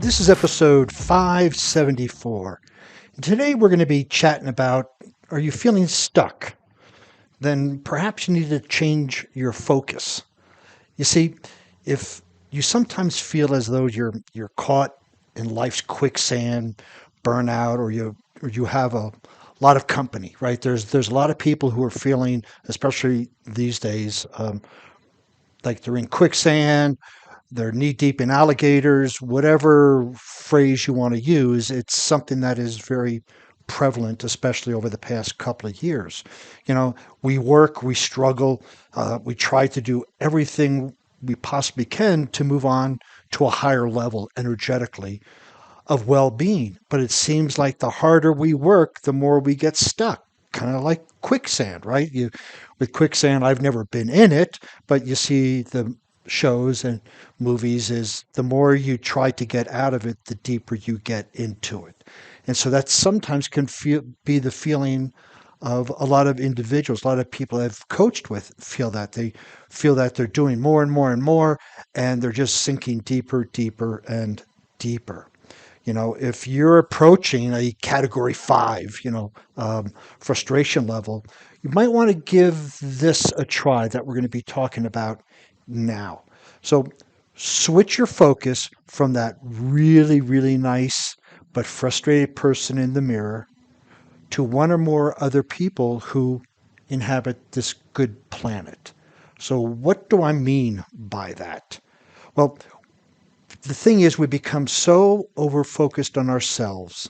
This is episode 574. Today we're going to be chatting about, are you feeling stuck? Then perhaps you need to change your focus. You see, if you sometimes feel as though you're caught in life's quicksand, burnout, or you have a lot of company, right? There's a lot of people who are feeling, especially these days, like they're in quicksand, they're knee deep in alligators, whatever phrase you want to use. It's something that is very prevalent, especially over the past couple of years. You know, we work, we struggle, we try to do everything we possibly can to move on to a higher level energetically of well-being. But it seems like the harder we work, the more we get stuck. Kind of like quicksand, right? You with quicksand, I've never been in it, but you see the shows and movies is the more you try to get out of it, the deeper you get into it. And so that sometimes can be the feeling of a lot of individuals, a lot of people I've coached with feel that they feel that they're doing more and more and more, and they're just sinking deeper, deeper, and deeper. You know, if you're approaching a category five, frustration level, you might want to give this a try that we're going to be talking about now. So switch your focus from that really, really nice but frustrated person in the mirror to one or more other people who inhabit this good planet. So, what do I mean by that? Well, the thing is, we become so over focused on ourselves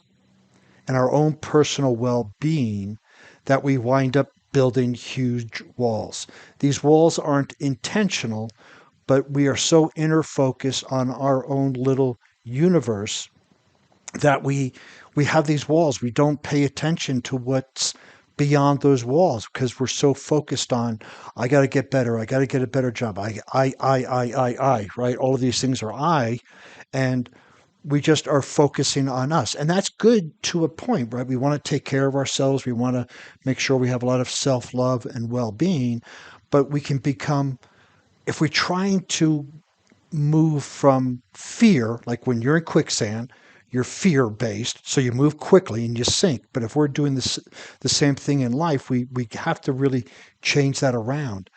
and our own personal well being that we wind up building huge walls. These walls aren't intentional, but we are so inner focused on our own little universe that we have these walls. We don't pay attention to what's beyond those walls because we're so focused on, I got to get better, I got to get a better job, I, right? All of these things are I, and we just are focusing on us. And that's good to a point, right? We want to take care of ourselves. We want to make sure we have a lot of self-love and well-being, but we can become, if we're trying to move from fear, like when you're in quicksand, you're fear based, so you move quickly and you sink. But if we're doing the same thing in life, we have to really change that around.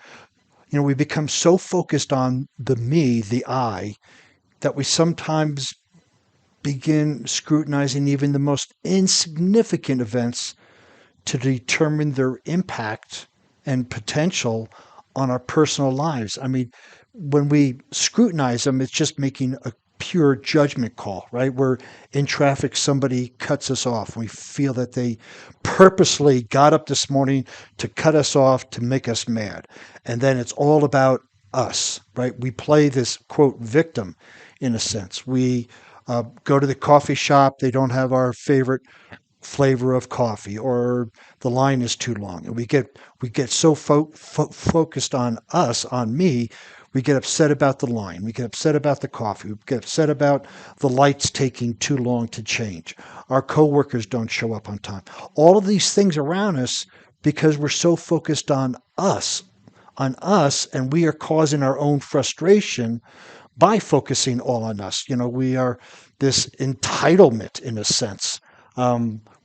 You know, we become so focused on the me, the I, that we sometimes begin scrutinizing even the most insignificant events to determine their impact and potential on our personal lives. I mean, when we scrutinize them, it's just making a pure judgment call, right? We're in traffic, somebody cuts us off. We feel that they purposely got up this morning to cut us off to make us mad. And then it's all about us, right? We play this quote victim in a sense. We go to the coffee shop, they don't have our favorite flavor of coffee, or the line is too long, and we get so focused on us, on me, we get upset about the line, we get upset about the coffee, we get upset about the lights taking too long to change, our coworkers don't show up on time, all of these things around us, because we're so focused on us, and we are causing our own frustration by focusing all on us. You know, we are this entitlement in a sense,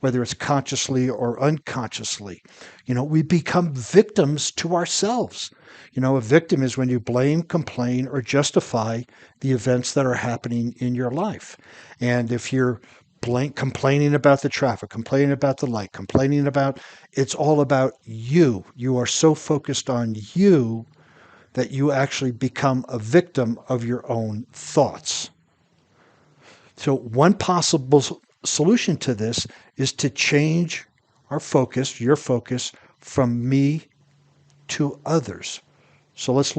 whether it's consciously or unconsciously. You know, we become victims to ourselves. You know, a victim is when you blame, complain, or justify the events that are happening in your life. And if you're complaining about the traffic, complaining about the light, complaining about, it's all about you. You are so focused on you that you actually become a victim of your own thoughts. So, one possible solution to this is to change our focus, your focus, from me to others. So let's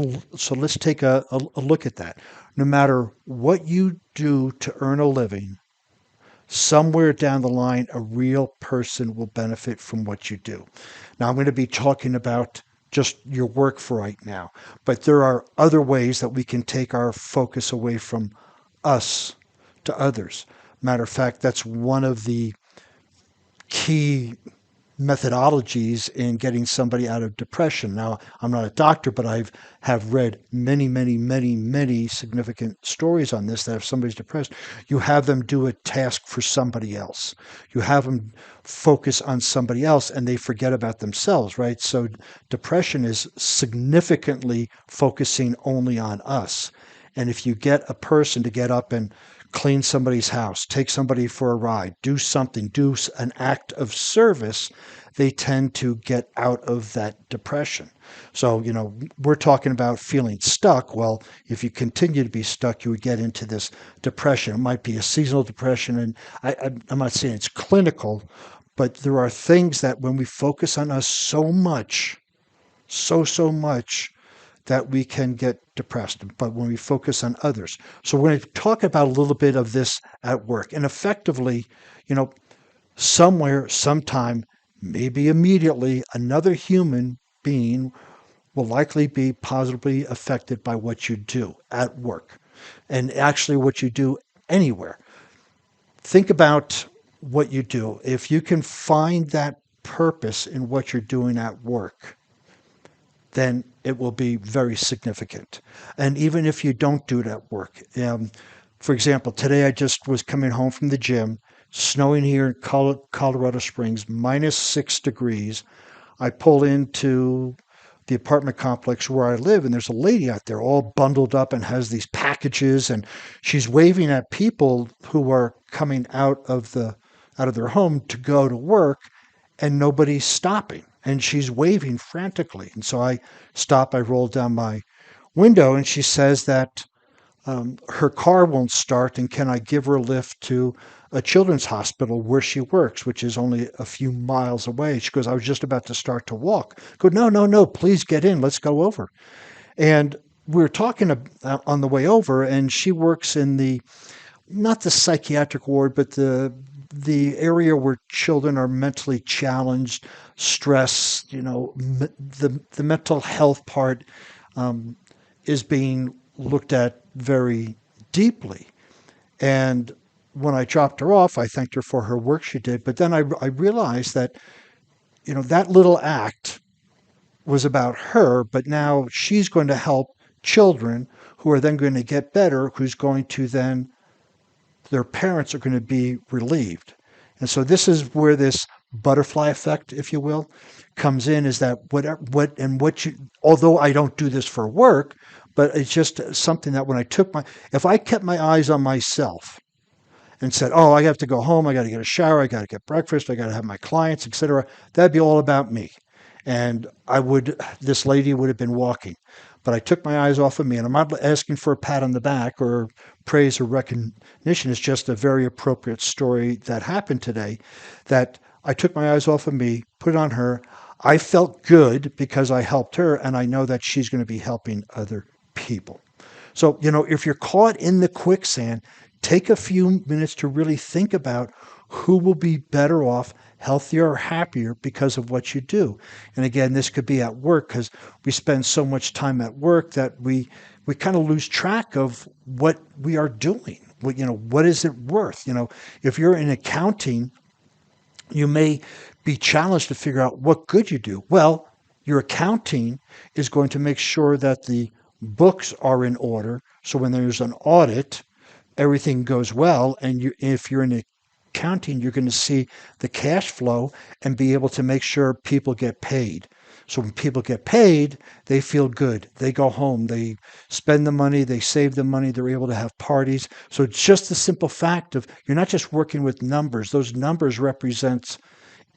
take a look at that. No matter what you do to earn a living, somewhere down the line, a real person will benefit from what you do. Now, I'm going to be talking about just your work for right now, but there are other ways that we can take our focus away from us to others. Matter of fact, that's one of the key methodologies in getting somebody out of depression. Now, I'm not a doctor, but I've have read many significant stories on this, that if somebody's depressed, you have them do a task for somebody else. You have them focus on somebody else and they forget about themselves, right? So depression is significantly focusing only on us. And if you get a person to get up and clean somebody's house, take somebody for a ride, do something, do an act of service, they tend to get out of that depression. So, we're talking about feeling stuck. Well, if you continue to be stuck, you would get into this depression. It might be a seasonal depression, and I'm not saying it's clinical, but there are things that when we focus on us so much, so much, that we can get depressed, but when we focus on others. So we're going to talk about a little bit of this at work. And effectively, you know, somewhere, sometime, maybe immediately, another human being will likely be positively affected by what you do at work and actually what you do anywhere. Think about what you do. If you can find that purpose in what you're doing at work, then it will be very significant. And even if you don't do it at work, for example, today I just was coming home from the gym, snowing here in Colorado Springs, -6 degrees. I pull into the apartment complex where I live, and there's a lady out there all bundled up and has these packages, and she's waving at people who are coming out of their home to go to work, and nobody's stopping. And she's waving frantically. And so I stop, I roll down my window, and she says that her car won't start, and can I give her a lift to a children's hospital where she works, which is only a few miles away. She goes, I was just about to start to walk. I go, no, please get in. Let's go over. And we were talking on the way over, and she works in not the psychiatric ward, but the area where children are mentally challenged, stress, the mental health part is being looked at very deeply. And when I dropped her off, I thanked her for her work she did. But then I realized that, that little act was about her, but now she's going to help children who are then going to get better, who's going to then, their parents are going to be relieved. And so this is where this butterfly effect, if you will, comes in, is that although I don't do this for work, but it's just something that if I kept my eyes on myself and said, oh, I have to go home, I got to get a shower, I got to get breakfast, I got to have my clients, etc., that'd be all about me. And this lady would have been walking. But I took my eyes off of me, and I'm not asking for a pat on the back or praise or recognition. It's just a very appropriate story that happened today, that I took my eyes off of me, put it on her. I felt good because I helped her, and I know that she's going to be helping other people. So, if you're caught in the quicksand, take a few minutes to really think about who will be better off, healthier or happier because of what you do. And again, this could be at work, because we spend so much time at work that we kind of lose track of what we are doing. What is it worth? If you're in accounting, you may be challenged to figure out what good you do. Well, your accounting is going to make sure that the books are in order. So when there's an audit, everything goes well. And if you're in accounting, you're going to see the cash flow and be able to make sure people get paid. So when people get paid, they feel good. They go home, they spend the money, they save the money, they're able to have parties. So it's just the simple fact of, you're not just working with numbers. Those numbers represent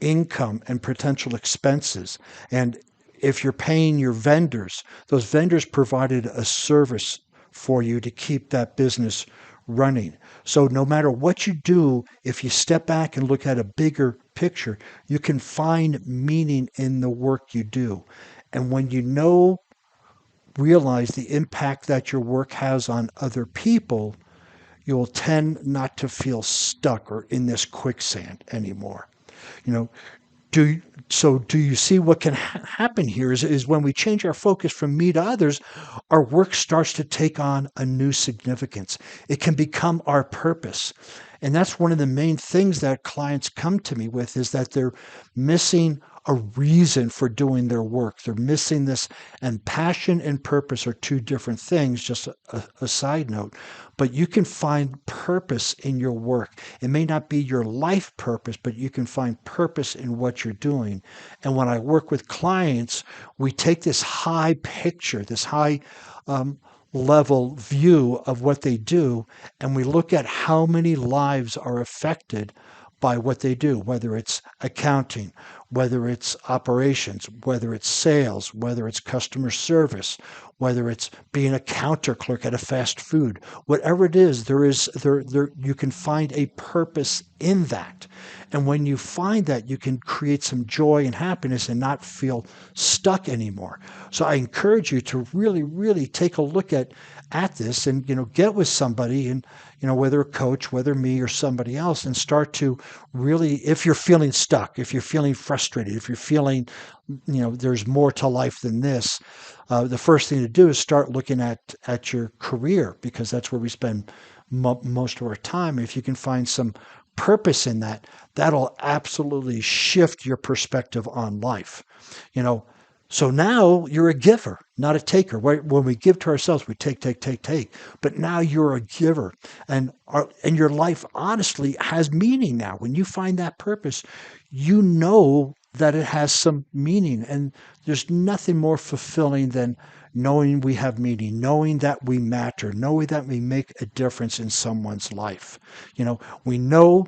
income and potential expenses. And if you're paying your vendors, those vendors provided a service for you to keep that business running. So no matter what you do, if you step back and look at a bigger picture, you can find meaning in the work you do. And when realize the impact that your work has on other people, you will tend not to feel stuck or in this quicksand anymore. You know, Do do you see what can happen here is when we change our focus from me to others, our work starts to take on a new significance. It can become our purpose. And that's one of the main things that clients come to me with is that they're missing a reason for doing their work. They're missing this, and passion and purpose are two different things, just a side note. But you can find purpose in your work. It may not be your life purpose, but you can find purpose in what you're doing. And when I work with clients, we take this high picture, this high um, level view of what they do, and we look at how many lives are affected by what they do, whether it's accounting, whether it's operations, whether it's sales, whether it's customer service, whether it's being a counter clerk at a fast food, whatever it is, there you can find a purpose in that. And when you find that, you can create some joy and happiness and not feel stuck anymore. So I encourage you to really, really take a look at this and get with somebody, and whether a coach, whether me or somebody else, and start to really, if you're feeling stuck, if you're feeling frustrated, if you're feeling there's more to life than this, the first thing to do is start looking at your career, because that's where we spend most of our time. If you can find some purpose in that, that'll absolutely shift your perspective on life. You know, so now you're a giver, not a taker. When we give to ourselves, we take, take, take, take. But now you're a giver, and your life honestly has meaning now. When you find that purpose, you know that it has some meaning, and there's nothing more fulfilling than knowing we have meaning, knowing that we matter, knowing that we make a difference in someone's life. We know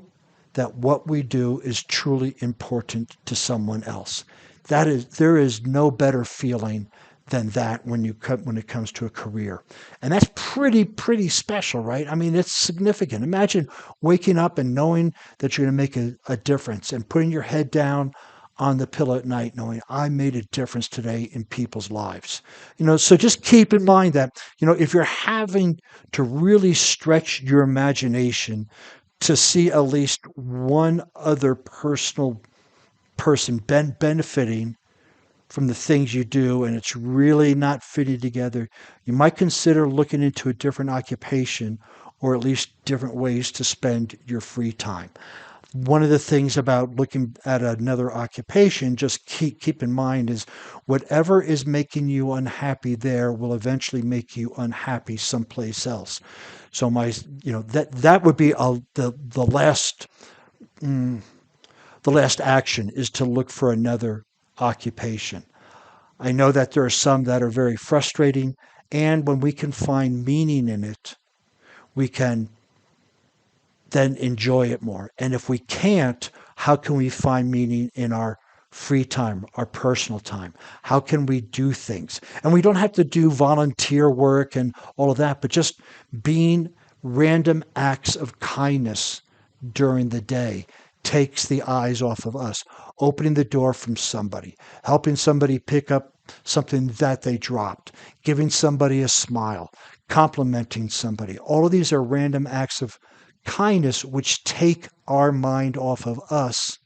that what we do is truly important to someone else. There is no better feeling than that when it comes to a career. And that's pretty special, right? I mean, it's significant. Imagine waking up and knowing that you're going to make a difference, and putting your head down on the pillow at night knowing I made a difference today in people's lives. So just keep in mind that, if you're having to really stretch your imagination to see at least one other person benefiting from the things you do, and it's really not fitting together, you might consider looking into a different occupation, or at least different ways to spend your free time. One of the things about looking at another occupation, just keep in mind, is whatever is making you unhappy there will eventually make you unhappy someplace else. So that would be the last action, is to look for another occupation. I know that there are some that are very frustrating, and when we can find meaning in it, we can then enjoy it more. And if we can't, how can we find meaning in our free time, our personal time? How can we do things? And we don't have to do volunteer work and all of that, but just being random acts of kindness during the day takes the eyes off of us. Opening the door from somebody, helping somebody pick up something that they dropped, giving somebody a smile, complimenting somebody. All of these are random acts of kindness which take our mind off of us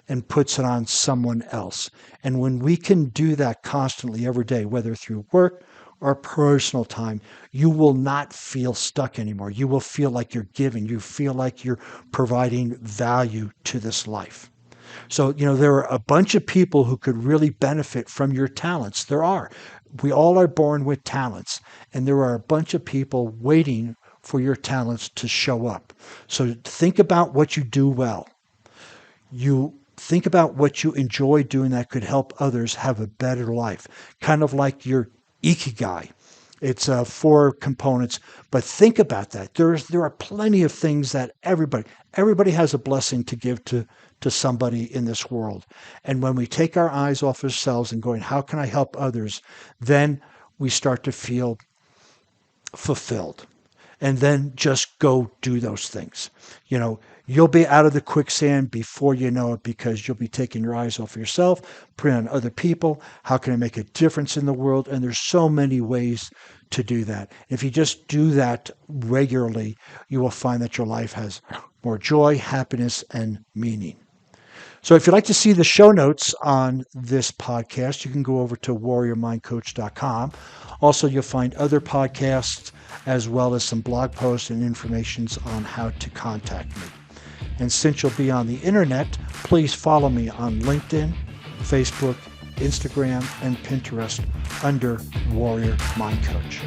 and puts it on someone else. And when we can do that constantly every day, whether through work or personal time, you will not feel stuck anymore. You will feel like you're giving. You feel like you're providing value to this life. So, there are a bunch of people who could really benefit from your talents. There are. We all are born with talents, and there are a bunch of people waiting for your talents to show up. So think about what you do well. You think about what you enjoy doing that could help others have a better life, kind of like your ikigai. It's 4 components, but think about that. There are plenty of things that everybody has a blessing to give to somebody in this world. And when we take our eyes off ourselves and going, how can I help others? Then we start to feel fulfilled. And then just go do those things. You'll be out of the quicksand before you know it, because you'll be taking your eyes off yourself, putting on other people. How can I make a difference in the world? And there's so many ways to do that. If you just do that regularly, you will find that your life has more joy, happiness, and meaning. So if you'd like to see the show notes on this podcast, you can go over to warriormindcoach.com. Also, you'll find other podcasts as well as some blog posts and information on how to contact me. And since you'll be on the internet, please follow me on LinkedIn, Facebook, Instagram, and Pinterest under Warrior Mind Coach.